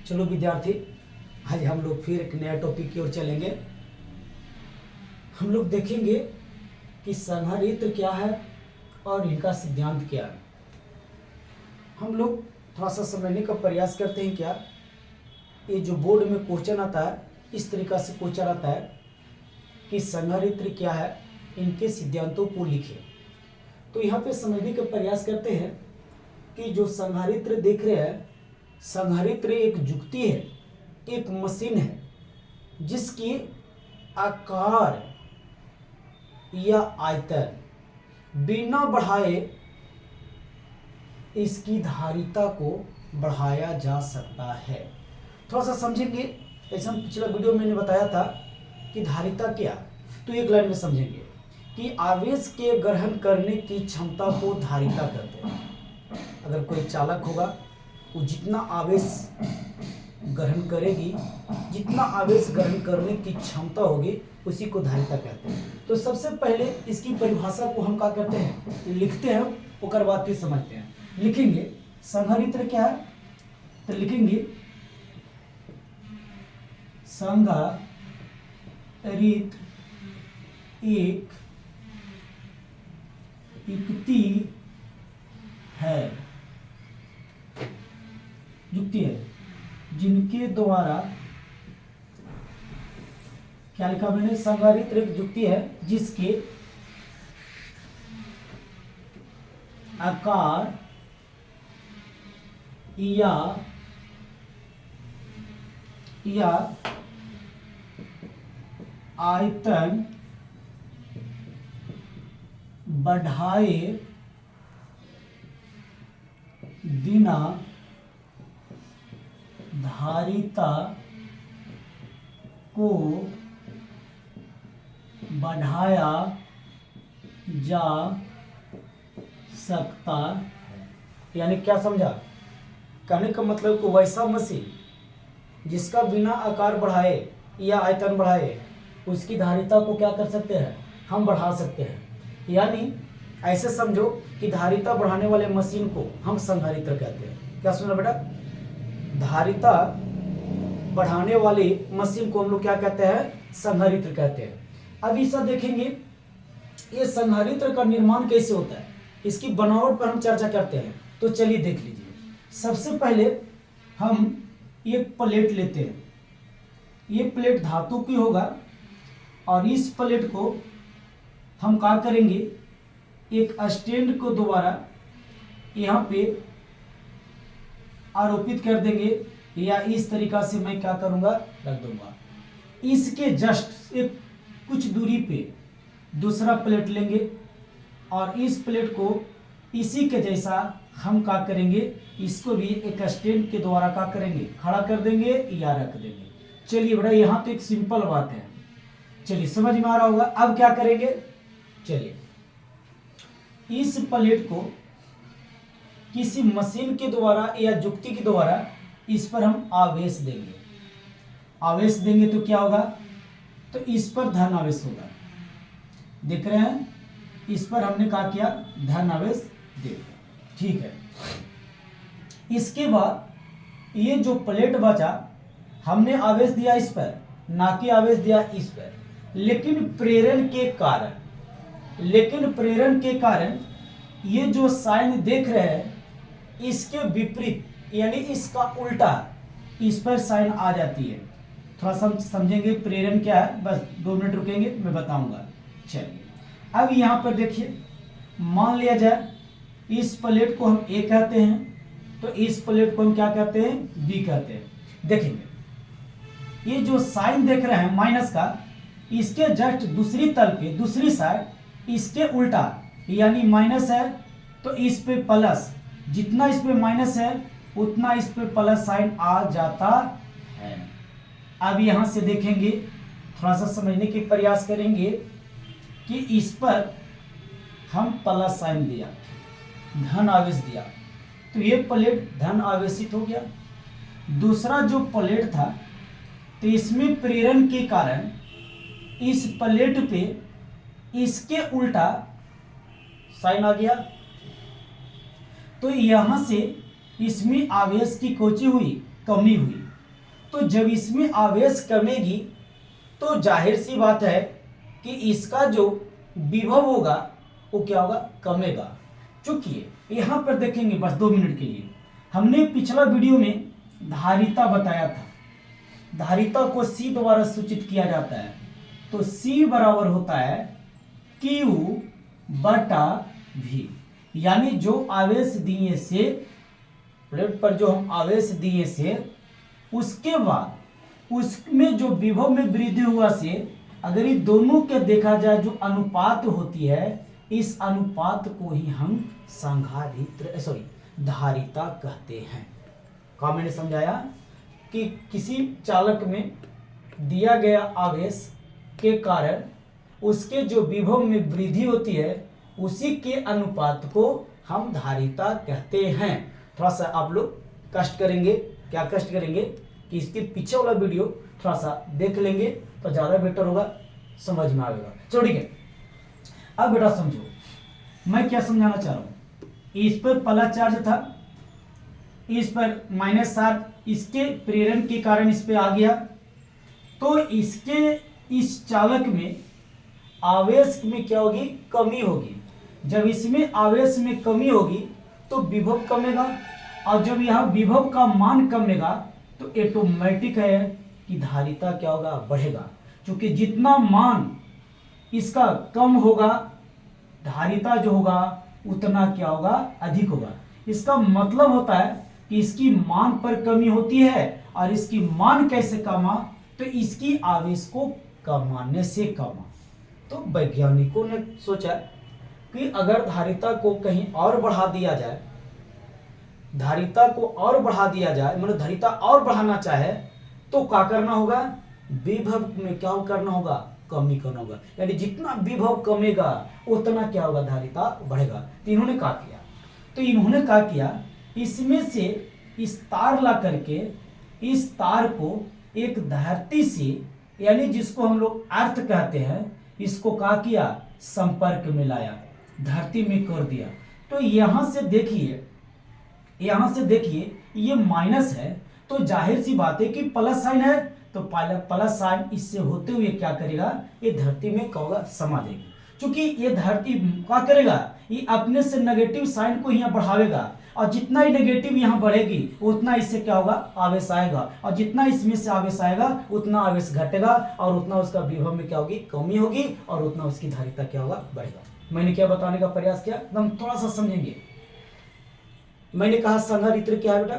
चलो विद्यार्थी, आज हम लोग फिर एक नया टॉपिक की ओर चलेंगे। हम लोग देखेंगे कि संधारित्र क्या है और इनका सिद्धांत क्या है। हम लोग थोड़ा सा समझने का प्रयास करते हैं। क्या ये जो बोर्ड में क्वेश्चन आता है, इस तरीका से क्वेश्चन आता है कि संधारित्र क्या है, इनके सिद्धांतों को लिखें। तो यहाँ पे समझने का प्रयास करते हैं कि जो संधारित्र देख रहे हैं, संधारित्र एक जुक्ति है, एक मशीन है जिसकी आकार या आयतन बिना बढ़ाए इसकी धारिता को बढ़ाया जा सकता है। थोड़ा सा समझेंगे। जैसे हम पिछला वीडियो में मैंने बताया था कि धारिता क्या, तो एक लाइन में समझेंगे कि आवेश के ग्रहण करने की क्षमता को धारिता कहते हैं। अगर कोई चालक होगा, वो जितना आवेश ग्रहण करेगी, जितना आवेश ग्रहण करने की क्षमता होगी, उसी को धारिता कहते हैं। तो सबसे पहले इसकी परिभाषा को हम क्या करते हैं, लिखते हैं, उसके बाद फिर समझते हैं। लिखेंगे संधारित्र क्या है, तो लिखेंगे संधारित्र एक युक्ति है जिनके द्वारा, क्या लिखा मैंने, संधारित्र एक युक्ति है जिसके आकार या आयतन बढ़ाए बिना धारिता को बढ़ाया जा सकता है। यानी क्या समझा, कहने का मतलब को वैसा मशीन जिसका बिना आकार बढ़ाए या आयतन बढ़ाए उसकी धारिता को क्या कर सकते हैं, हम बढ़ा सकते हैं। यानी ऐसे समझो कि धारिता बढ़ाने वाले मशीन को हम संधारित्र कहते हैं। क्या सुना बेटा, धारिता बढ़ाने वाली मशीन को हम लोग क्या कहते हैं, संधारित्र कहते हैं। अब इसे देखेंगे ये संधारित्र का निर्माण कैसे होता है, इसकी बनावट पर हम चर्चा करते हैं। तो चलिए देख लीजिए। सबसे पहले हम एक प्लेट लेते हैं। ये प्लेट धातु की होगा और इस प्लेट को हम क्या करेंगे, एक स्टैंड को दोबारा यहाँ पे आरोपित कर देंगे, या इस तरीका से मैं क्या करूंगा, रख दूंगा। इसके जस्ट एक कुछ दूरी पे दूसरा प्लेट लेंगे और इस प्लेट को इसी के जैसा हम क्या करेंगे, इसको भी एक स्टैंड के द्वारा क्या करेंगे, खड़ा कर देंगे या रख देंगे। चलिए बेटा, यहाँ तो एक सिंपल बात है, चलिए समझ में आ रहा होगा। अब क्या करेंगे, चलिए इस प्लेट को किसी मशीन के द्वारा या जुक्ति के द्वारा इस पर हम आवेश देंगे। आवेश देंगे तो क्या होगा, तो इस पर धन आवेश होगा। देख रहे हैं, इस पर हमने क्या किया, धन आवेश दे दिया। ठीक है। इसके बाद ये जो प्लेट बचा, हमने आवेश दिया इस पर, ना कि आवेश दिया इस पर। लेकिन प्रेरण के कारण ये जो साइन देख रहे हैं, इसके विपरीत यानी इसका उल्टा इस पर साइन आ जाती है। थोड़ा समझेंगे प्रेरण क्या है, बस 2 मिनट रुकेंगे, मैं बताऊंगा। चलिए अब यहाँ पर देखिए, मान लिया जाए इस प्लेट को हम ए कहते हैं, तो इस प्लेट को हम क्या कहते हैं, बी कहते हैं। देखेंगे ये जो साइन देख रहे हैं माइनस का, इसके जस्ट दूसरी तल पे, दूसरी साइड इसके उल्टा यानी माइनस है, तो इस पे प्लस, जितना इस पे माइनस है उतना इस पे प्लस साइन आ जाता है। अब यहां से देखेंगे, थोड़ा सा समझने के प्रयास करेंगे कि इस पर हम प्लस साइन दिया, धन आवेश दिया, तो ये प्लेट धन आवेशित हो गया। दूसरा जो प्लेट था, तो इसमें प्रेरण के कारण इस प्लेट पे इसके उल्टा साइन आ गया, तो यहां से इसमें आवेश की कोची हुई, कमी हुई। तो जब इसमें आवेश कमेगी तो जाहिर सी बात है कि इसका जो विभव होगा वो क्या होगा, कमेगा। चूंकि यहां पर देखेंगे बस 2 मिनट के लिए, हमने पिछला वीडियो में धारिता बताया था, धारिता को C द्वारा सूचित किया जाता है। तो C बराबर होता है Q बटा V, यानी जो आवेश दिए से, प्लेट पर जो हम आवेश दिए से, उसके बाद उसमें जो विभव में वृद्धि हुआ से, अगर ये दोनों के देखा जाए जो अनुपात होती है, इस अनुपात को ही हम संधारित्र धारिता कहते हैं। क्या मैंने समझाया कि किसी चालक में दिया गया आवेश के कारण उसके जो विभव में वृद्धि होती है, उसी के अनुपात को हम धारिता कहते हैं। थोड़ा सा आप लोग कष्ट करेंगे, क्या कष्ट करेंगे कि इसके पीछे वाला वीडियो थोड़ा सा देख लेंगे तो ज़्यादा बेटर होगा, समझ में आएगा। चलो ठीक है, अब बेटा समझो मैं क्या समझाना चाह रहा हूँ। इस पर प्लस चार्ज था, इस पर माइनस चार्ज, इसके प्रेरण के कारण इस पे आ गया, तो इसके इस चालक में आवेश में क्या होगी, कमी होगी। जब इसमें आवेश में कमी होगी तो विभव कमेगा, और जब यहाँ विभव का मान कमेगा तो ऑटोमेटिक है कि धारिता क्या होगा, बढ़ेगा। क्योंकि जितना मान इसका कम होगा, धारिता जो होगा उतना क्या होगा, अधिक होगा। इसका मतलब होता है कि इसकी मान पर कमी होती है, और इसकी मान कैसे कमा, तो इसकी आवेश को कमाने से कमा। तो वैज्ञानिकों ने सोचा कि अगर धारिता को कहीं और बढ़ा दिया जाए, धारिता को और बढ़ा दिया जाए, मतलब धारिता और बढ़ाना चाहे तो क्या करना होगा, विभव में क्या करना होगा, कमी करना होगा। यानी जितना विभव कमेगा उतना क्या होगा, धारिता बढ़ेगा। तो इन्होंने क्या किया, तो इन्होंने क्या किया, इसमें से इस तार ला करके इस तार को एक धरती से, यानी जिसको हम लोग अर्थ कहते हैं, इसको क्या किया, संपर्क में लाया, धरती में कर दिया। तो यहां से देखिए, यहां से देखिए ये माइनस है, तो जाहिर सी बात है कि प्लस साइन है, तो प्लस साइन इससे होते हुए क्या करेगा, ये धरती में क्या होगा, समा देगी। क्योंकि ये धरती क्या करेगा, ये अपने से नेगेटिव साइन को यहाँ बढ़ावेगा, और जितना ही नेगेटिव यहाँ बढ़ेगी उतना इससे क्या होगा, आवेश आएगा, और जितना इसमें से आवेश आएगा उतना आवेश घटेगा, और उतना उसका विभव में क्या होगी, कमी होगी, और उतना उसकी धारिता क्या होगा, बढ़ेगा। मैंने क्या बताने का प्रयास किया, एकदम थोड़ा सा समझेंगे। मैंने कहा संधारित्र क्या है बेटा,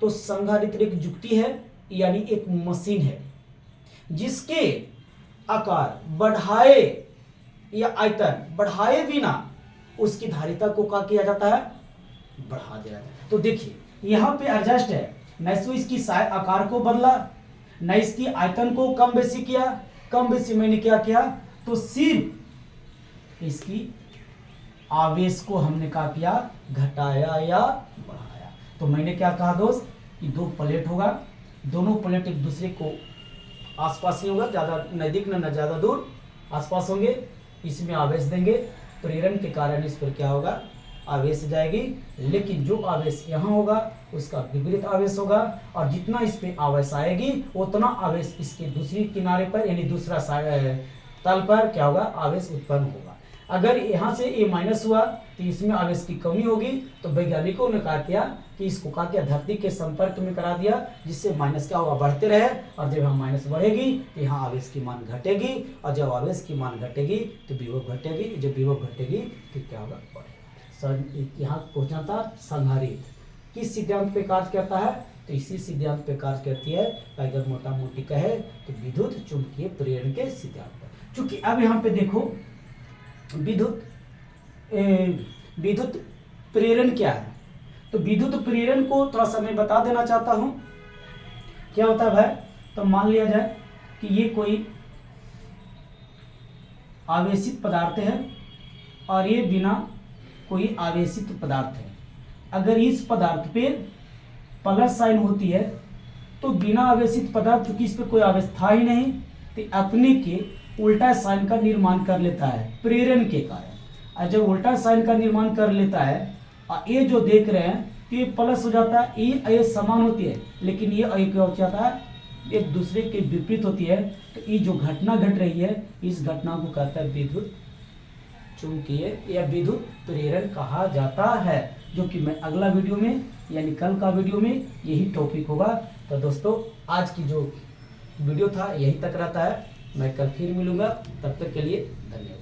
तो संधारित्र एक युक्ति है, यानी एक मशीन है जिसके आकार बढ़ाए या आयतन बढ़ाए बिना उसकी धारिता को क्या किया जाता है, बढ़ा दिया जाता है। तो देखिए यहाँ पे एडजस्ट है, न तो इसकी आकार को बदला, न इसकी आयतन को कम बेसी किया। कम बेसी मैंने क्या किया, तो सिर्फ इसकी आवेश को हमने क्या किया, घटाया या बढ़ाया। तो मैंने क्या कहा दोस्त, कि दो प्लेट होगा, दोनों प्लेट एक दूसरे को आसपास ही होगा, ज़्यादा नज़दीक ना ज़्यादा दूर, आसपास होंगे। इसमें आवेश देंगे, प्रेरण के कारण इस पर क्या होगा, आवेश जाएगी, लेकिन जो आवेश यहाँ होगा उसका विपरीत आवेश होगा, और जितना इस पे आवेश आएगी उतना आवेश इसके दूसरी किनारे पर, यानी दूसरा तल पर क्या होगा, आवेश उत्पन्न होगा। अगर यहाँ से ये माइनस हुआ तो इसमें आवेश की कमी होगी। तो वैज्ञानिकों ने क्या किया कि इसको क्या किया, धरती के संपर्क में करा दिया, जिससे माइनस क्या होगा, बढ़ते रहे, और जब यहाँ माइनस बढ़ेगी तो यहाँ आवेश की मान घटेगी, और जब आवेश की मान घटेगी तो विभव घटेगी, जब विभव घटेगी तो क्या होगा, बढ़ेगा। यहाँ पहुँचना था संधारित्र किस सिद्धांत पे कार्य करता है, तो इसी सिद्धांत पे कार्य करती है। अगर मोटा मोटी कहे तो विद्युत चुंबकीय प्रेरण के सिद्धांत पर। चूंकि अब यहाँ पे देखो विद्युत प्रेरण क्या है, तो विद्युत प्रेरण को थोड़ा सा मैं बता देना चाहता हूं क्या होता है भाई। तो मान लिया जाए कि ये कोई आवेशित पदार्थ है और ये बिना कोई आवेशित पदार्थ है। अगर इस पदार्थ पे प्लस साइन होती है तो बिना आवेशित पदार्थ, चूंकि इस पे कोई आवेश था ही नहीं, तो अपने के उल्टा साइन का निर्माण कर लेता है प्रेरण के कारण। और जब उल्टा साइन का निर्माण कर लेता है, और ये जो देख रहे हैं तो ये प्लस हो जाता है, ये समान होती है, लेकिन ये क्या हो जाता है, एक दूसरे के विपरीत होती है, तो ये जो घटना घट रही है इस घटना को कहता है विद्युत चुंबकीय या विद्युत प्रेरण कहा जाता है, जो कि मैं अगला वीडियो में यानी कल का वीडियो में यही टॉपिक होगा। तो दोस्तों आज की जो वीडियो था यही तक रहता है, मैं कल फिर मिलूंगा, तब तक के लिए धन्यवाद।